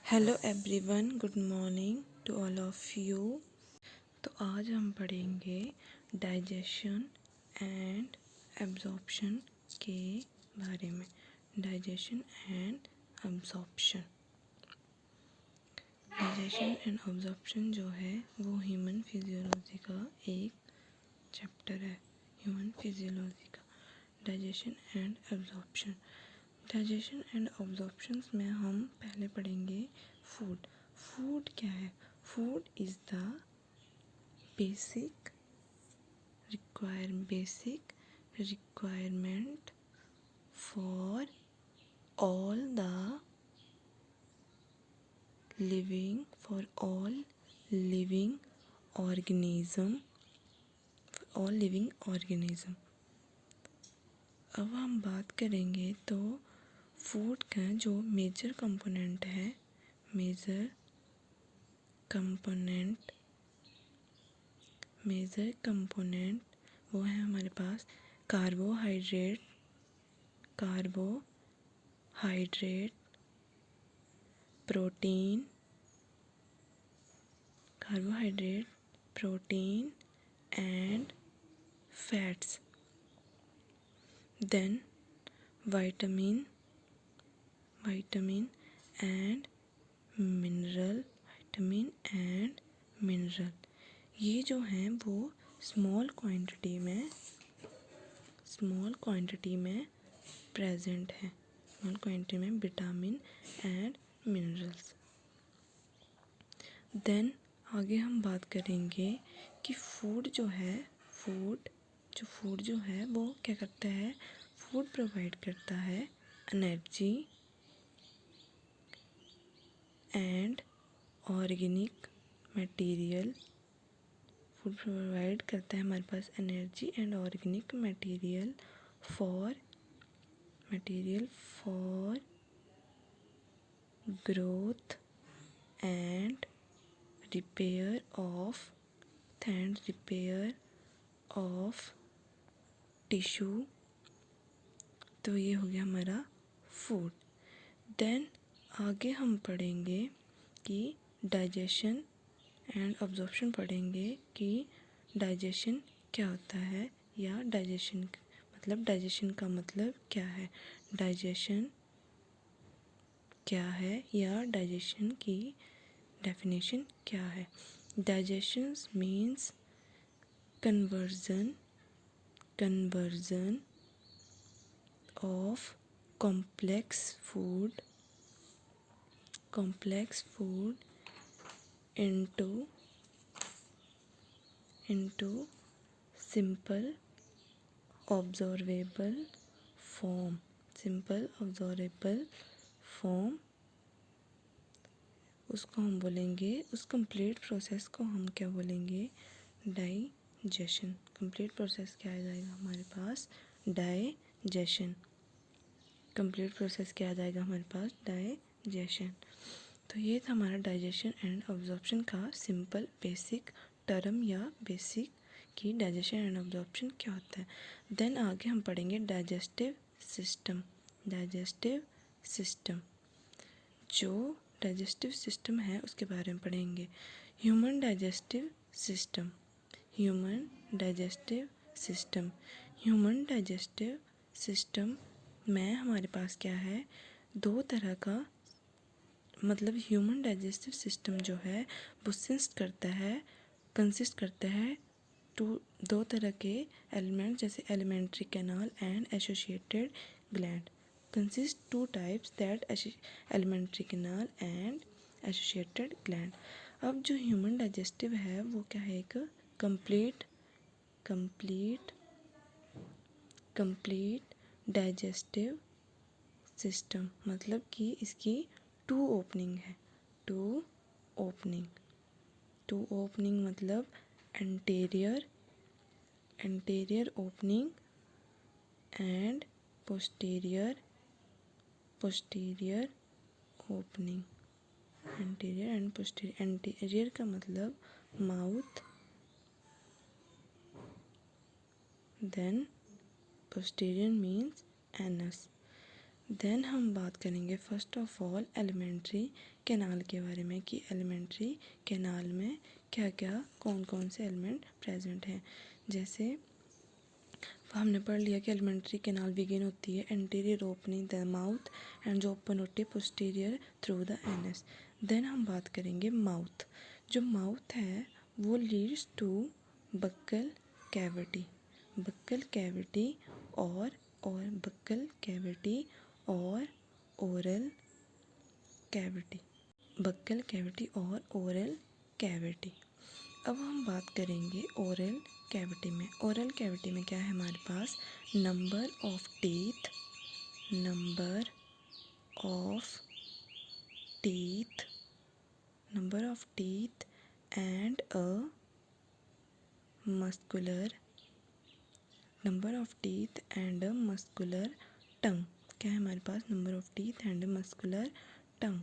Hello everyone, good morning to all of you. तो आज हम पढ़ेंगे डाइजेशन एंड एब्जॉर्प्शन के बारे में। Digestion and absorption digestion and absorption जो है वो ह्यूमन फिजियोलॉजी का एक चैप्टर है। ह्यूमन फिजियोलॉजी का digestion and absorption. Digestion and absorptions में हम पहले पढ़ेंगे फूड। फूड क्या है? Food is the basic requirement for all living organism. अब हम बात करेंगे तो फूड का जो मेजर कंपोनेंट वो है हमारे पास carbohydrate, protein and fats. Then vitamin and mineral। ये जो हैं वो स्मॉल क्वांटिटी में प्रेजेंट है। स्मॉल क्वांटिटी में विटामिन एंड मिनरल्स। देन आगे हम बात करेंगे कि फूड जो है वो क्या करता है? फूड प्रोवाइड करता है energy and organic material. Food provide करता है हमारे पास energy and organic material for growth and repair of tissue. तो ये हो गया हमारा फूड। देन आगे हम पढ़ेंगे कि डाइजेशन एंड अब्जॉर्प्शन पढ़ेंगे कि डाइजेशन क्या होता है, या डाइजेशन का मतलब क्या है। डाइजेशन क्या है या डाइजेशन की डेफिनेशन क्या है। Digestion means conversion of complex food into simple observable form। उसको हम बोलेंगे, उस कंप्लीट प्रोसेस को हम क्या बोलेंगे? डाइजेशन। कंप्लीट प्रोसेस क्या आ जाएगा हमारे पास? डाइजेशन। कंप्लीट प्रोसेस क्या आ जाएगा हमारे पास? डाइजेशन। तो ये था हमारा डाइजेशन एंड अब्जॉर्प्शन का सिंपल बेसिक टर्म, या बेसिक कि डाइजेशन एंड अब्जॉर्प्शन क्या होता है। देन आगे हम पढ़ेंगे डाइजेस्टिव सिस्टम। जो डाइजेस्टिव सिस्टम है उसके बारे में पढ़ेंगे। ह्यूमन डाइजेस्टिव सिस्टम में हमारे पास क्या है? दो तरह का, मतलब ह्यूमन डाइजेस्टिव सिस्टम जो है वो कंसिस्ट करता है दो तरह के एलिमेंट, जैसे alimentary canal and associated gland. Consist two types, that alimentary canal and associated gland. अब जो ह्यूमन डाइजेस्टिव है वो क्या है? एक कंप्लीट डाइजेस्टिव सिस्टम, मतलब कि इसकी टू ओपनिंग है। टू ओपनिंग मतलब anterior opening and posterior opening. Anterior का मतलब mouth, then posterior means anus. Then हम बात करेंगे first of all alimentary canal के बारे में कि एलिमेंट्री कैनाल में क्या क्या कौन कौन से एलिमेंट प्रेजेंट हैं। जैसे हमने पढ़ लिया कि एलिमेंट्री कैनाल बिगिन होती है anterior opening the mouth and जो ओपन होती है posterior through the anus. Then हम बात करेंगे माउथ। जो माउथ है वो leads to buccal cavity, buccal cavity और बक्कल कैविटी और ओरल कैविटी, बक्कल कैविटी और ओरल कैविटी। अब हम बात करेंगे ओरल कैविटी में। ओरल कैविटी में क्या है हमारे पास, number of teeth, number of teeth, number of teeth and a muscular, number of teeth and a muscular tongue. क्या है हमारे पास, number of teeth and a muscular tongue.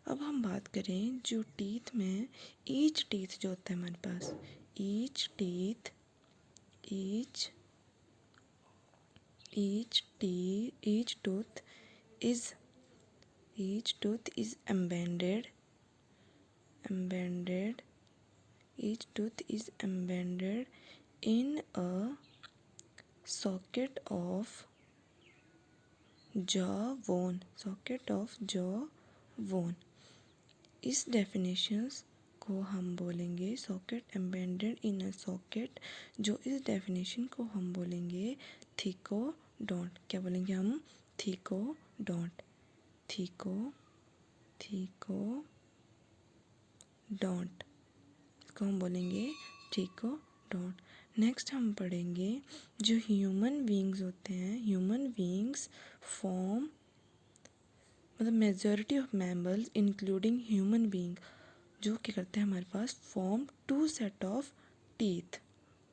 अब हम बात करें जो टीथ में ईच टीथ जो होता है हमारे पास, each teeth, each tooth is embedded, each tooth is embedded in a socket of jawbone, socket of jawbone। इस डेफिनेशंस को हम बोलेंगे socket, embedded in a socket. जो इस डेफिनेशन को हम बोलेंगे थीकोडोंट। क्या बोलेंगे हम, थीकोडोंट, थीकोडोंट, इसको हम बोलेंगे थीकोडोंट। नेक्स्ट हम पढ़ेंगे जो ह्यूमन बीइंग्स होते हैं, ह्यूमन बीइंग्स फॉर्म, मतलब majority of mammals including human being जो क्या करते हैं हमारे पास, form two set of teeth,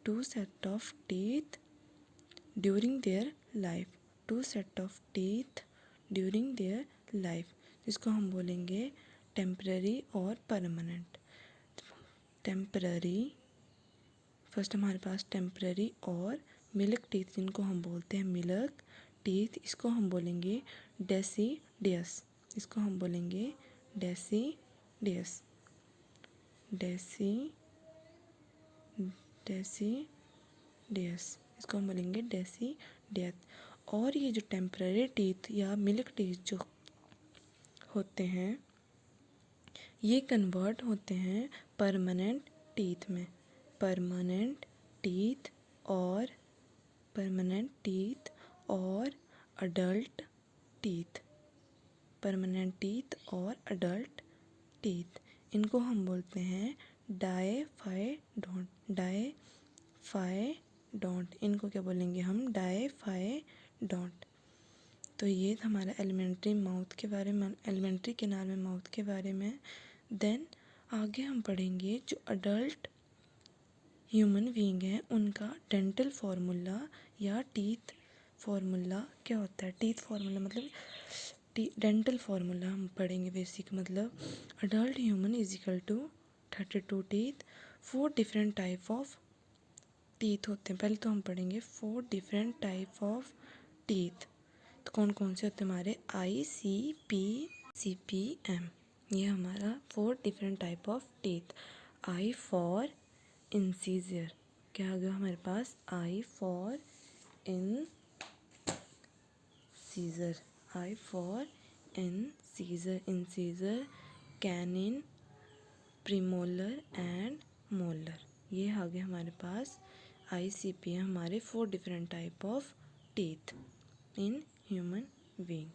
two set of teeth during their life, two set of teeth during their life, जिसको हम बोलेंगे टेम्पररी और परमानेंट। टेम्पररी, फर्स्ट हमारे पास टेम्पररी और मिल्क टीथ जिनको हम बोलते हैं मिल्क टीथ, इसको हम बोलेंगे डेसिडियस, इसको हम बोलेंगे डेसिडियस, डेसिडियस, इसको हम बोलेंगे डेसिडियस। और ये जो टेम्पररी टीथ या मिल्क टीथ जो होते हैं ये कन्वर्ट होते हैं परमानेंट टीथ में, परमानेंट टीथ और अडल्ट टीथ, परमानेंट टीथ और अडल्ट टीथ, इनको हम बोलते हैं डायफाइडोंट, डायफाइडोंट, इनको क्या बोलेंगे हम, डायफाइडोंट। तो ये था हमारा एलिमेंट्री माउथ के बारे में, एलिमेंट्री कैनाल में माउथ के बारे में। देन आगे हम पढ़ेंगे जो अडल्ट ह्यूमन बीइंग हैं उनका डेंटल फार्मूला या टीथ फार्मूला क्या होता है। टीथ फार्मूला मतलब डेंटल फार्मूला हम पढ़ेंगे बेसिक, मतलब adult human is equal to 32 teeth, 4 different type of teeth होते हैं। पहले तो हम पढ़ेंगे 4 डिफरेंट टाइप ऑफ टीथ, तो कौन कौन से होते हैं हमारे, ICP, CPM, ये हमारा 4 different type of teeth. I for incisor, क्या आ गया हमारे पास, I for incisor, I for incisor, incisor, canine, premolar and molar, ये आ गए हमारे पास ICP हमारे 4 different type of teeth in human being.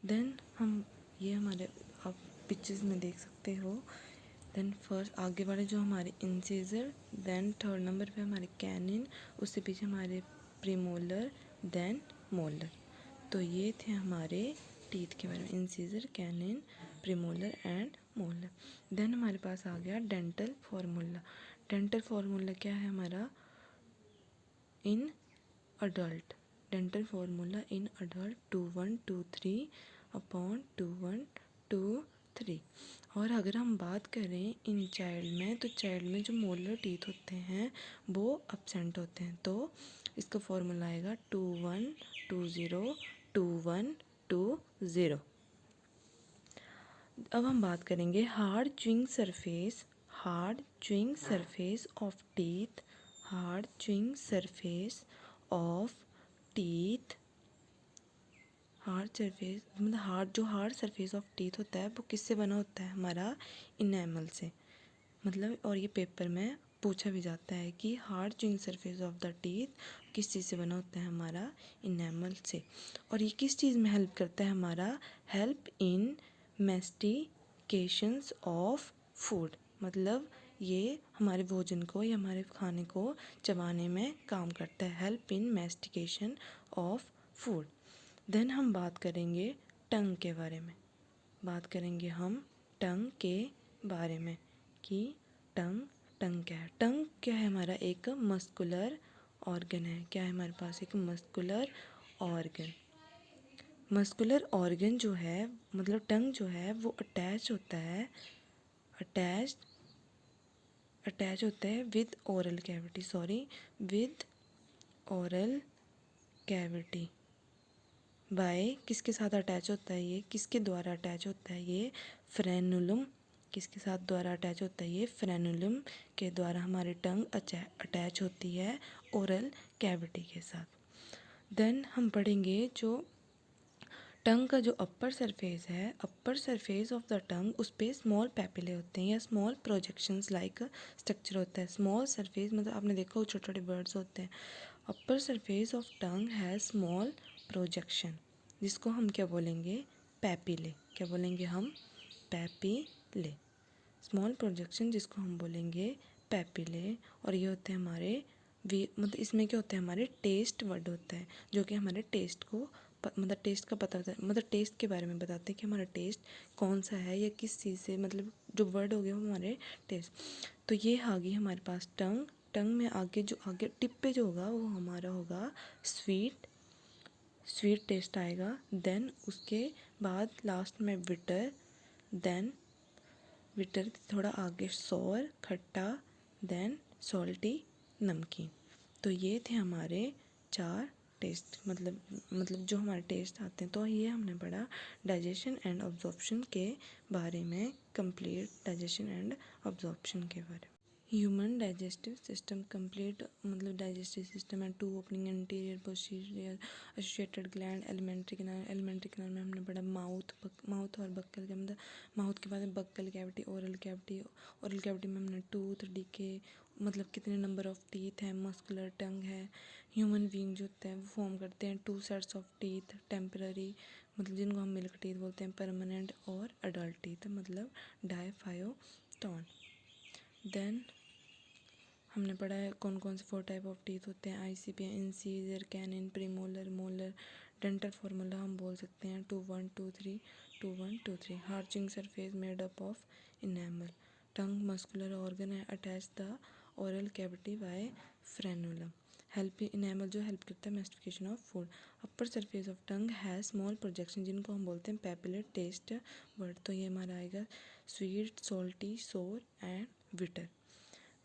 Then हम ये हमारे आप पिक्चर्स में देख सकते हो। देन फर्स्ट आगे वाले जो हमारे इंसीजर, देन थर्ड नंबर पे हमारे कैनिन, उससे पीछे हमारे प्रीमोलर, देन मोलर। तो ये थे हमारे टीथ के बारे में, incisor, canine, premolar and molar. Then हमारे पास आ गया डेंटल फार्मूला। डेंटल फार्मूला क्या है हमारा, in adult, dental formula in adult 2123 upon 2123। और अगर हम बात करें इन चाइल्ड में, तो चाइल्ड में जो मोलर टीथ होते हैं वो एब्सेंट होते हैं, तो इसका फॉर्मूला आएगा 2120 21 टू 0। अब हम बात करेंगे hard chewing surface of teeth, hard chewing surface of teeth, hard surface मतलब हार्ड सरफेस ऑफ टीथ होता है वो किससे बना होता है, हमारा इनेमल से। मतलब और ये पेपर में पूछा भी जाता है कि hard chewing surface of the teeth किस चीज़ से बना होता है, हमारा इनेमल से। और ये किस चीज़ में हेल्प करता है, हमारा हेल्प इन मैस्टिकेशंस ऑफ फूड, मतलब ये हमारे भोजन को या हमारे खाने को चबाने में काम करता है, help in mastication of food. Then हम बात करेंगे टंग के बारे में, बात करेंगे हम टंग के बारे में कि टंग क्या है। टंग क्या है, हमारा एक मस्कुलर ऑर्गन है। क्या है हमारे पास, एक मस्कुलर ऑर्गन। मस्कुलर ऑर्गन जो है मतलब टंग जो है वो अटैच होता है with oral cavity, with oral cavity. By किसके साथ अटैच होता है, ये किसके द्वारा अटैच होता है, ये फ्रेनुलम। किसके साथ द्वारा अटैच होता है, ये फ्रेनुलम के द्वारा हमारी टंग अटैच होती है ओरल कैविटी के साथ। देन हम पढ़ेंगे जो टंग का जो अपर सरफेस है, अपर सरफेस ऑफ द टंग, उस पर स्मॉल पैपिले होते हैं या स्मॉल प्रोजेक्शंस लाइक स्ट्रक्चर होता है। स्मॉल सरफेस मतलब आपने देखा वो छोटे छोटे बर्ड्स होते हैं। अपर सरफेस ऑफ टंग है स्मॉल प्रोजेक्शन, जिसको हम क्या बोलेंगे, पैपिले। क्या बोलेंगे हम, पैपिले। स्मॉल प्रोजेक्शन जिसको हम बोलेंगे पैपिले। और ये होते हैं हमारे मतलब इसमें क्या होता है, हमारे टेस्ट वर्ड होता है जो कि हमारे टेस्ट को मतलब टेस्ट का पता मतलब टेस्ट के बारे में बताते हैं कि हमारा टेस्ट कौन सा है या किस चीज़ से, मतलब जो वर्ड हो गया वो हमारे टेस्ट। तो ये आ गई हमारे पास टंग। टंग में आगे टिप पे जो होगा वो हमारा होगा स्वीट टेस्ट आएगा। देन उसके बाद लास्ट में बिटर, देन बिटर थोड़ा आगे सोर खट्टा, देन सॉल्टी नमकीन। तो ये थे हमारे 4 टेस्ट, मतलब जो हमारे टेस्ट आते हैं। तो ये हमने पढ़ा डाइजेशन एंड अब्जॉर्प्शन के बारे में, कंप्लीट डाइजेशन एंड अब्जॉर्प्शन के बारे में। ह्यूमन डाइजेस्टिव सिस्टम कंप्लीट मतलब डाइजेस्टिव सिस्टम है 2 opening anterior posterior associated gland alimentary canal में हमने पढ़ा माउथ और बक्कल का मतलब माउथ के बाद में बक्कल कैविटी, ओरल कैविटी में हमने टूथ डीके मतलब कितने नंबर ऑफ टीथ हैं, मस्कुलर टंग है। ह्यूमन बीइंग जो होते हैं वो फॉर्म करते हैं 2 सेट्स ऑफ टीथ, टेम्पररी मतलब जिनको हम मिल्क टीथ बोलते हैं, परमानेंट और अडल्ट टीथ मतलब डायफायोटॉन। देन हमने पढ़ा है कौन कौन से 4 टाइप ऑफ टीथ होते हैं, ICP, incisor, canine, premolar, molar. Dental formula हम बोल सकते हैं 2 1 2 3 2 1 2 3। Hard chewing surface made up of enamel. Tongue muscular organ है attach the oral cavity by frenulum. Help enamel जो हेल्प करता है mastication of food. Upper surface of tongue है small projection जिनको हम बोलते हैं पैपिलेट टेस्ट वर्ड। तो ये हमारा आएगा स्वीट, सॉल्टी, सोर एंड बिटर।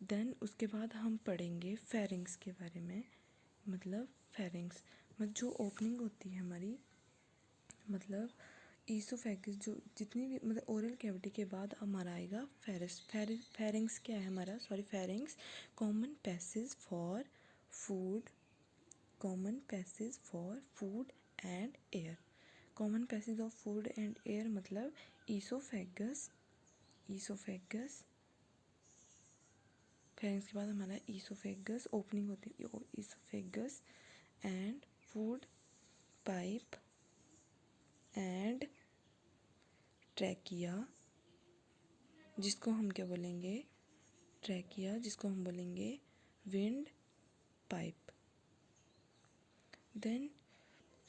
देन उसके बाद हम पढ़ेंगे फेरिंग्स के बारे में। मतलब फेरिंग्स मतलब जो ओपनिंग होती है हमारी, मतलब ईसोफेगस जो जितनी भी मतलब ओरल कैविटी के बाद हमारा आएगा फेरिंग्स क्या है हमारा, pharynx common passage for food and air. Common passage of food and air मतलब ईसोफेगस फेरिंग्स के बाद हमारा ईसोफेगस ओपनिंग होती है, oesophagus and food pipe and trachea जिसको हम क्या बोलेंगे, ट्रैकिया जिसको हम बोलेंगे windpipe. Then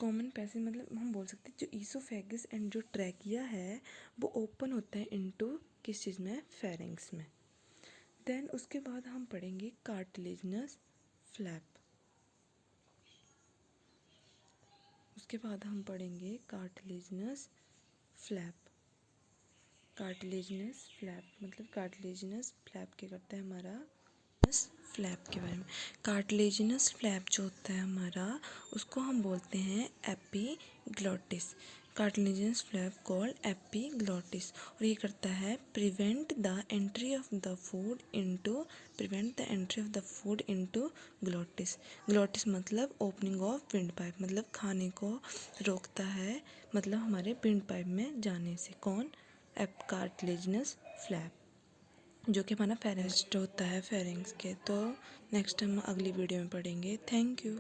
common passage मतलब हम बोल सकते हैं जो ईसोफेगस एंड जो ट्रैकिया है वो ओपन होता है इनटू किस चीज़ में, फेरिंग्स में। देन उसके बाद हम पढ़ेंगे कार्टिलेजिनस फ्लैप। उसके बाद हम पढ़ेंगे कार्टिलेजिनस फ्लैप मतलब कार्टिलेजिनस फ्लैप क्या करता है हमारा, फ्लैप के बारे में। कार्टिलेजिनस फ्लैप जो होता है हमारा उसको हम बोलते हैं epiglottis. Cartilaginous flap called epiglottis, और ये करता है prevent the entry of the food into glottis. Glottis मतलब ओपनिंग ऑफ विंड पाइप, मतलब खाने को रोकता है, मतलब हमारे विंड पाइप में जाने से। कौन? कार्टिलेजिनस फ्लैप, जो कि हमारा फेरेंक्स होता है, फेरेंक्स के। तो नेक्स्ट हम अगली वीडियो में पढ़ेंगे। Thank you.